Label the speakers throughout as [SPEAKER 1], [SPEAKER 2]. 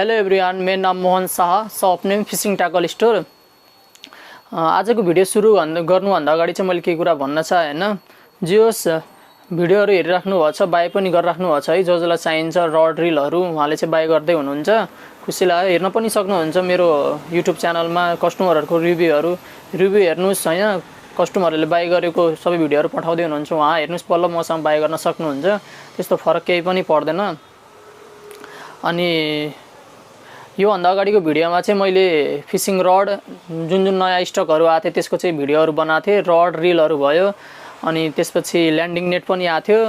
[SPEAKER 1] Hello everyone, मेरो नाम मोहन शाह, सपनेम फिशिङ ट्याकल स्टोर। आजको भिडियो सुरु गर्नुभन्दा अगाडि चाहिँ मैले केही कुरा भन्न चाहे हैन। जे होस् भिडियोहरु हेरिराख्नु भएको छ, बाइ पनि गरिराख्नु भएको छ है। जसलाई चाहिन्छ रड रिलहरु उहाँले चाहिँ बाइ गर्दै हुनुहुन्छ। खुसी लाग्यो। हेर्न पनि सक्नुहुन्छ मेरो युट्युब च्यानलमा कस्टमरहरुको रिभ्यु हेर्नुस् हैन। कस्टमरहरुले बाइ गरेको सबै भिडियोहरु पठाउँदै हुनुहुन्छ। उहाँ हेर्नुस्, बल्ल मसँग बाइ गर्न सक्नुहुन्छ। त्यस्तो फरक केही पनि पर्दैन। अनि यो भन्दा अगाडिको भिडियोमा चाहिँ मैले फिशिङ रड जुन नयाँ स्टकहरु आथे त्यसको चाहिँ भिडियोहरु बनाएको थिए। रड रिलहरु भयो, अनि त्यसपछि ल्यान्डिङ नेट पनि आथ्यो,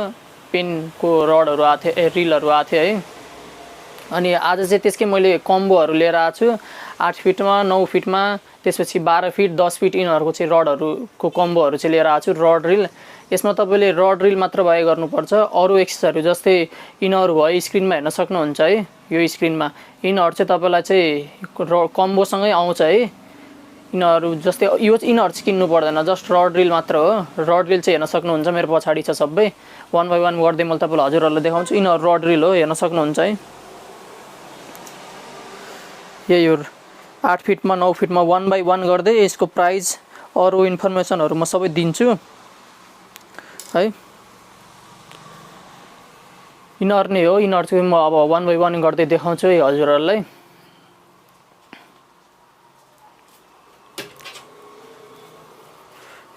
[SPEAKER 1] पेनको रडहरु आथे, रिलहरु आथे है। अनि आज चाहिँ त्यसकै मैले कम्बोहरु लिएर आएको छु। 8 फिटमा, 9 फिटमा, त्यसपछि 12 फिट, 10 फिट यिनहरुको चाहिँ रडहरुको कम्बोहरु चाहिँ लिएर आएको छु। रड रिल यसमा तपाईले रड रिल मात्र बाइ गर्नुपर्छ। अरु एक्सेसहरु जस्तै यिनहरु भयो, स्क्रिनमा हेर्न सक्नुहुन्छ है। यो स्क्रिनमा यिनहरु चाहिँ तपाईलाई चाहिँ कम्बो सँगै आउँछ है। यिनहरु जस्तै यिनहरु चाहिँ किन्नु पर्दैन, जस्ट रड रिल मात्र हो। रड रिल चाहिँ हेर्न सक्नुहुन्छ, मेरो पछाडी छ सबै। 1 बाइ 1 गर्दै मैले तपाईलाई हजुरहरुलाई देखाउँछु। यिनहरु रड रिल हो, हेर्न सक्नुहुन्छ है। यही हो 8 फिटमा, 9 फिटमा 1 बाइ 1 गर्दै यसको प्राइस अरु इन्फर्मेसनहरु म सबै दिन्छु है। यिनहरु नै हो। यिनहरु चाहिँ म अब 1 बाइ 1 गर्दै देखाउँछु है हजुरहरुलाई।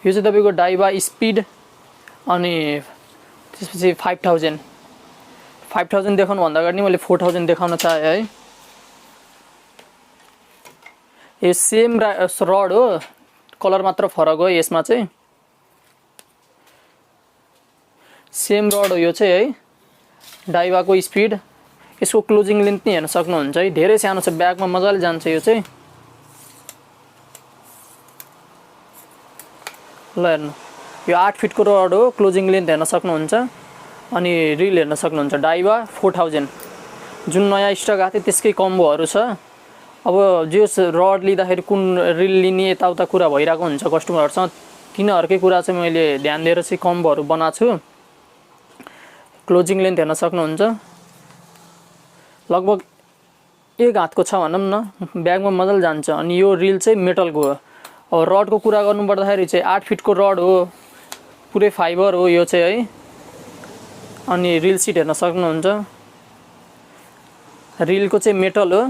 [SPEAKER 1] यो चाहिँ तपाईको डाइवा स्पिड, अनि त्यसपछि 5000 देखाउनु भन्दा अगाडि मैले 4000 देखाउन चाहे है। यो सेम रड हो, कलर मात्र फरक हो। यसमा चाहिँ सेम रड हो यो चाहिँ है। डाइवाको स्पिड, यसको क्लोजिङ लेन्थ नि हेर्न सक्नुहुन्छ है। धेरै सानो छ, ब्यागमा मजाले जान्छ यो चाहिँ। ल हेर्नु, यो 8 फिटको रड हो। क्लोजिङ लेन्थ हेर्न सक्नुहुन्छ, अनि रिल हेर्न सक्नुहुन्छ। डाइवा 4000 जुन नयाँ स्टक आथे त्यसकै कम्बोहरु छ। अब जो रड लिँदाखेरि कुन रिल लिने यताउता कुरा भइराको हुन्छ कस्टमरहरुसँग, तिनीहरुकै कुरा चाहिँ मैले ध्यान दिएर चाहिँ कम्बोहरु बनाएको छु। क्लोजिङ लेन्थ हेर्न सक्नुहुन्छ, लगभग 1 हातको छ भनौं न। ब्यागमा मजाले जान्छ। अनि यो रिल चाहिँ मेटलको हो। अब रडको कुरा गर्नु पर्दाखेरि चाहिँ 8 फिटको रड हो, पुरै फाइबर हो यो चाहिँ है। अनि रिल सिट हेर्न सक्नुहुन्छ, रिलको चाहिँ मेटल हो।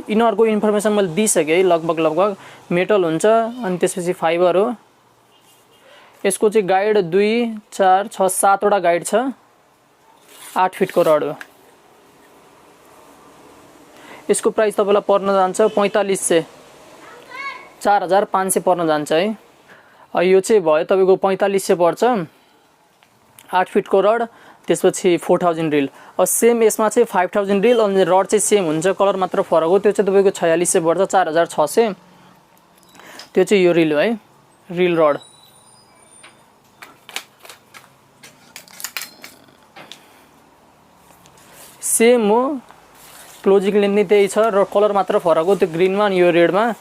[SPEAKER 1] यिनहरुको इन्फर्मेसन मैले दिइसके है। लगभग मेटल हुन्छ, अनि त्यसपछि फाइबर हो। यसको चाहिँ गाइड 2, 4, 6, 7 वटा गाइड छ। 8 फिटको रड हो। यसको प्राइस तपाईलाई पर्न जान्छ 4500, 4500 पर्न जान्छ है। यो चाहिँ भयो तपाईको 4500 पर्छ 8 फिटको रड, त्यसपछि 4000 रिल। अब सेम यसमा चाहिँ 5000 रिल, अनि रड चाहिँ सेम हुन्छ, कलर मात्र फरक हो। त्यो चाहिँ तपाईको 4600 पर्छ, 4600। त्यो चाहिँ यो रिल हो है, रिल रड। सेम हो, क्लोजिङ लेन्थ नै त्यही छ, र कलर मात्र फरक हो। त्यो ग्रीनमा अनि यो रेडमा।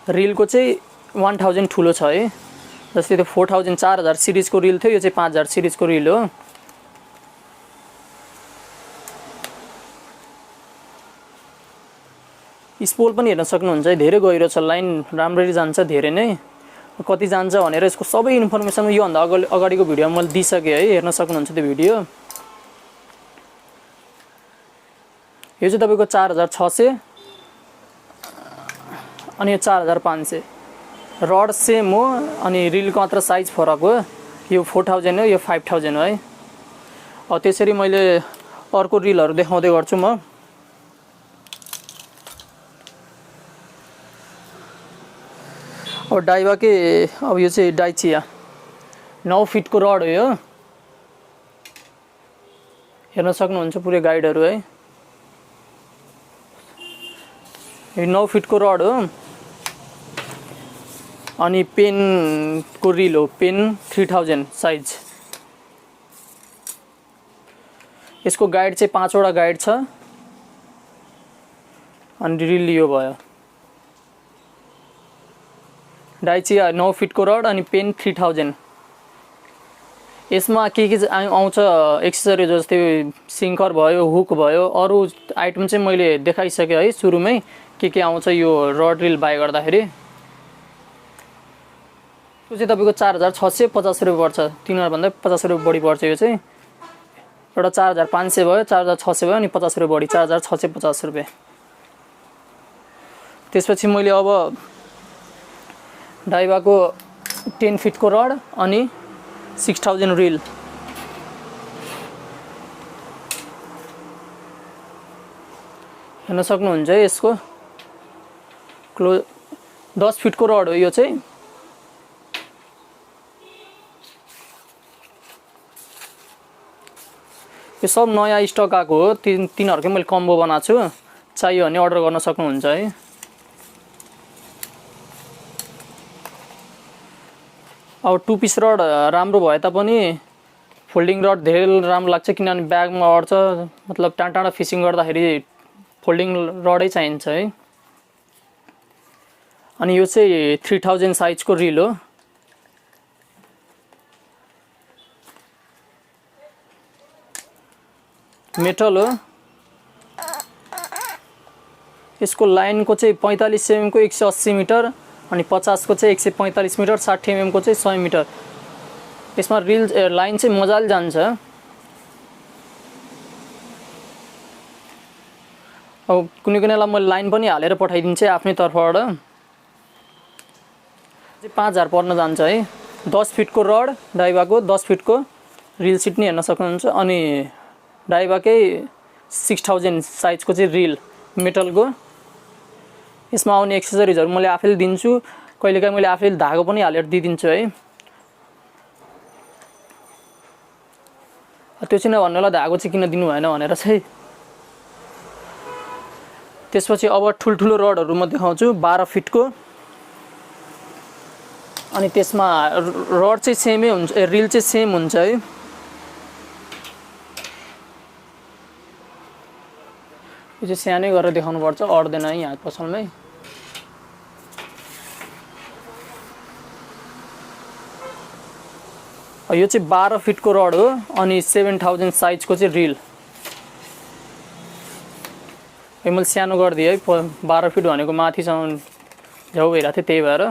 [SPEAKER 1] रिलको चाहिँ 1000 ठुलो छ है। जस्तै त्यो 4000 4000 सिरिजको रिल थियो, यो चाहिँ 5000 सिरिजको रिल हो। स्पोल पनि हेर्न सक्नुहुन्छ है, धेरै गहिरो छ। लाइन राम्ररी जान्छ, धेरै नै। कति जान्छ भनेर यसको सबै इन्फर्मेसन यो भन्दा अगाडिको भिडियोमा मैले दिइसके है। हेर्न सक्नुहुन्छ त्यो भिडियो। यो चाहिँ तपाईको 4600, अनि यो 4500। रड सेम हो, अनि रिलको मात्र साइज फरक हो। यो 4000 हो, यो 5000 हो है। अब त्यसरी मैले अर्को रिलहरु देखाउँदै गर्छु म। अब डाइवा के, अब यो चाहिँ डाइचिया 9 फिटको रड हो यो। हेर्न सक्नुहुन्छ पुरै गाइडहरु है। यो 9 फिटको रड हो, अनि पेनको रिल हो। Penn 3000 size. यसको गाइड चाहिँ 5 वटा गाइड छ, अनि रिल यो भयो। डाइचिया 9 फिटको रड, अनि पेन 3000। यसमा के आउँछ एक्सेसरी जस्तै सिङ्कर भयो, हुक भयो, अरू आइटम चाहिँ मैले देखाइसकेँ है सुरुमै के आउँछ यो रड रिल बाई गर्दाखेरि। यो चाहिँ तपाईँको 4650 रुपियाँ पर्छ, 3000 भन्दा 50 रुपियाँ बढी पर्छ। यो चाहिँ एउटा 4500 भयो, 4600 भयो, अनि 50 रुपियाँ बढी 4650 रुपियाँ। त्यसपछि मैले अब डाइवाको 10 फिटको रड अनि 6000 रिल हेर्न सक्नुहुन्छ है। यसको 10 फिटको रड हो यो चाहिँ। यो सब नयाँ स्टक आएको हो, तिनीहरुकै मैले कम्बो बनाएको छु, चाहियो भने अर्डर गर्न सक्नुहुन्छ है। अब 2 पिस रड राम्रो भए तापनि फोल्डिङ रड धेरै राम्रो लाग्छ, किनभने ब्यागमा अड्छ, मतलब टाढा फिसिङ गर्दाखेरि फोल्डिङ रडै चाहिन्छ है। अनि यो चाहिँ 3000 साइजको रिल हो। मेटल हो। यसको लाइनको चाहिँ 45 mm को 180 मिटर, अनि 50 को चाहिँ 145 मिटर, 60 mm को चाहिँ 100 मिटर। यसमा रिल लाइन चाहिँ मजाले जान्छ। अब कुनै कुनैलाई म लाइन पनि हालेर पठाइदिन्छु आफ्नै तर्फबाट। 5000 पर्न जान्छ है। 10 फिटको रड डाइवाको, 10 फिटको रिल सिट नि हेर्न सक्नुहुन्छ, अनि डाइवाकै 6000 साइजको चाहिँ रिल मेटलको। यसमा आउने एक्सेसरिजहरु मैले आफैले दिन्छु, कहिलेकाहीँ मैले आफैले धागो पनि हालेर दिइदिन्छु है। त्यो चाहिँ नभन्नु होला धागो चाहिँ किन दिनु भएन भनेर चाहिँ। त्यसपछि अब ठुल्ठुलो रडहरु म देखाउँछु 12 फिटको, अनि त्यसमा रड चाहिँ सेमै हुन्छ, रिल चाहिँ सेम हुन्छ है। यो चाहिँ सानै गरेर देखाउनु पर्छ, अड्दैन है यहाँ पसलमै। यो चाहिँ 12 फिटको रड हो, अनि 7000 साइजको चाहिँ रिल। यो मैले सानो गरिदिएँ है, 12 फिट भनेको माथिसम्म झ्याउ भइरहेको थियो, त्यही भएर।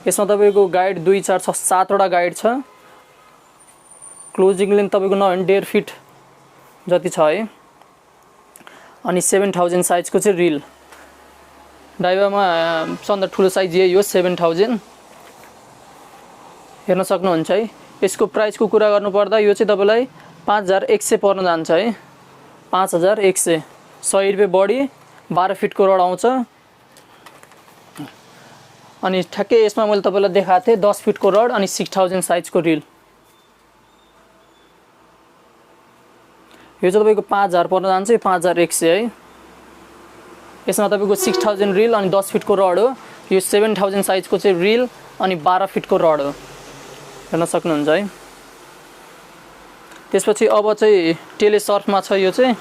[SPEAKER 1] यसमा तपाईँको गाइड 2, 4, 6, 7 वटा गाइड छ। क्लोजिङ लेन्थ तपाईँको नभए 1.5 फिट जति छ है। अनि 7000 साइजको चाहिँ रिल। डाइवामा सबभन्दा ठुलो साइज यही हो, 7000 हेर्न सक्नुहुन्छ है। यसको प्राइसको कुरा गर्नुपर्दा यो चाहिँ तपाईँलाई 5100 पर्न जान्छ है। 5100, 100 रुपियाँ बढी। 12 फिटको रड आउँछ। अनि ठ्याक्कै यसमा मैले तपाईँलाई देखाएको थिएँ 10 फिटको रड अनि 6000 साइजको रिल। यो चाहिँ तपाईँको 5000 पर्न जान्छ, 5100 है। यसमा तपाईँको 6000 रिल अनि 10 फिटको रड हो। यो 7000 साइजको चाहिँ रिल अनि 12 फिटको रड हो, हेर्न सक्नुहुन्छ है। त्यसपछि अब चाहिँ टेले सर्फमा छ। यो चाहिँ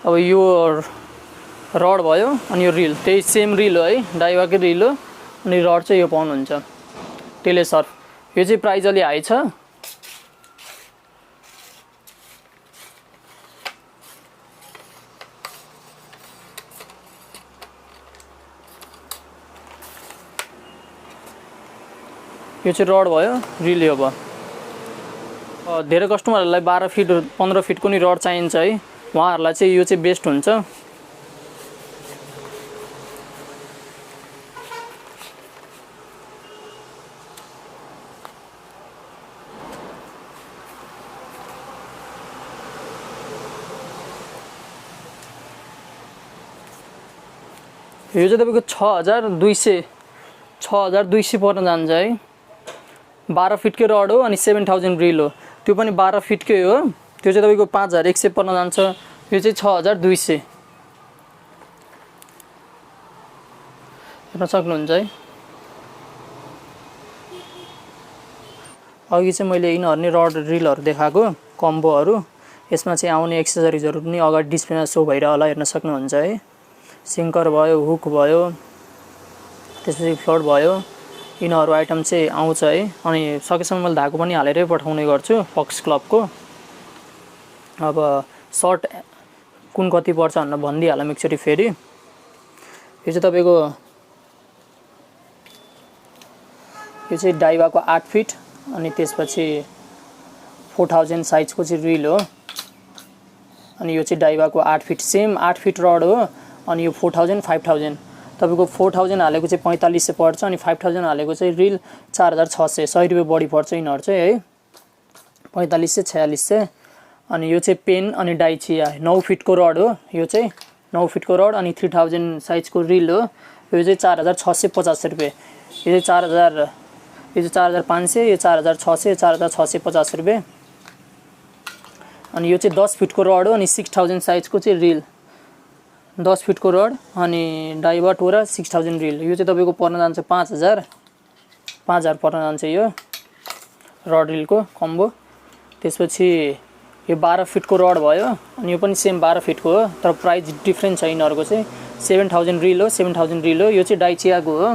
[SPEAKER 1] अब यो रड भयो, अनि यो रिल त्यही सेम रिल हो है, डाइवाकै रिल हो। अनि रड चाहिँ यो पाउनुहुन्छ टेले सर्फ। यो चाहिँ प्राइस अलि हाई छ। यो चाहिँ रड भयो, रिल यो भयो। धेरै कस्टमरहरूलाई 12 फिट 15 फिटको नि रड चाहिन्छ है, उहाँहरूलाई चाहिँ यो चाहिँ बेस्ट हुन्छ। यो चाहिँ तपाईँको 6200 पर्न जान्छ है। 12 फिटकै रड हो अनि 7000 रिल हो। त्यो पनि 12 फिटकै हो। त्यो चाहिँ तपाईँको 5100 पर्न जान्छ। यो चाहिँ 6200 हेर्न सक्नुहुन्छ है। अघि चाहिँ मैले यिनीहरू नै रड रिलहरू देखाएको कम्बोहरू। यसमा चाहिँ आउने एक्सेसरिजहरू पनि अगाडि डिस्प्लेमा सो भइरह होला, हेर्न सक्नुहुन्छ है। सिङ्कर भयो, हुक भयो, त्यसपछि फ्लोट भयो, यिनीहरू आइटम चाहिँ आउँछ है। अनि सकेसम्म मैले धागो पनि हालेरै पठाउने गर्छु फक्स क्लबको। अब सर्ट कुन कति पर्छ भनेर भनिदिइहालौँ एकचोटि फेरि। यो चाहिँ तपाईँको यो चाहिँ डाइवाको 8 फिट अनि त्यसपछि 4000 साइजको चाहिँ रिल हो। अनि यो चाहिँ डाइवाको 8 फिट सेम 8 फिट रड हो। अनि यो 4000 5000 तपाईँको 4000 हालेको चाहिँ 4500 पर्छ अनि 5000 हालेको चाहिँ रिल 4600 100 रुपियाँ बढी पर्छ यिनीहरू चाहिँ है 4500 4600। अनि यो चाहिँ पेन अनि डाइ चिया 9 फिटको रड हो। यो चाहिँ 9 फिटको रड अनि 3000 साइजको रिल हो। यो चाहिँ 4650 रुपियाँ। यो चाहिँ 4000 यो चाहिँ 4500 यो 4600 यो 4650 रुपियाँ। अनि यो चाहिँ 10 फिटको रड हो अनि 6000 साइजको चाहिँ रिल 10 फिटको रड अनि डाइवा टोरा 6000 रिल। यो चाहिँ तपाईँको पर्न जान्छ 5000 पर्न जान्छ यो रड रिलको कम्बो। त्यसपछि यो 12 फिटको रड भयो अनि यो पनि सेम 12 फिटको हो तर प्राइस डिफ्रेन्ट छ यिनीहरूको चाहिँ 7000 रिल हो 7000 रिल हो। यो चाहिँ डाइचियाको हो।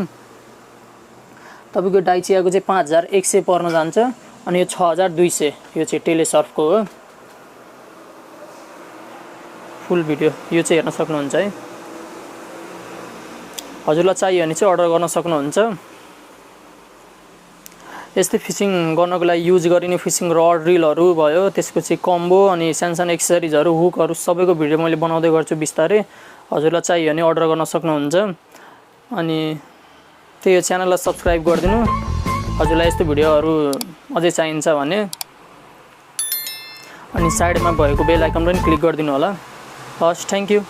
[SPEAKER 1] तपाईँको डाइचियाको चाहिँ 5100 पर्न जान्छ अनि यो 6200 यो चाहिँ टेलेसर्फको हो। फुल भिडियो यो चाहिँ हेर्न सक्नुहुन्छ है। हजुरलाई चाहियो भने चाहिँ अर्डर गर्न सक्नुहुन्छ। यस्तै फिसिङ गर्नको लागि युज गरिने फिसिङ रड रिलहरू भयो त्यसपछि कम्बो अनि सानसानो एक्सेसरिजहरू हुकहरू सबैको भिडियो मैले बनाउँदै गर्छु बिस्तारै। हजुरलाई चाहियो भने अर्डर गर्न सक्नुहुन्छ। अनि त्यही च्यानललाई सब्स्क्राइब गरिदिनु। हजुरलाई यस्तो भिडियोहरू अझै चाहिन्छ भने अनि साइडमा भएको बेल आइकन पनि क्लिक गरिदिनु होला। हस् थ्याङ्क यू।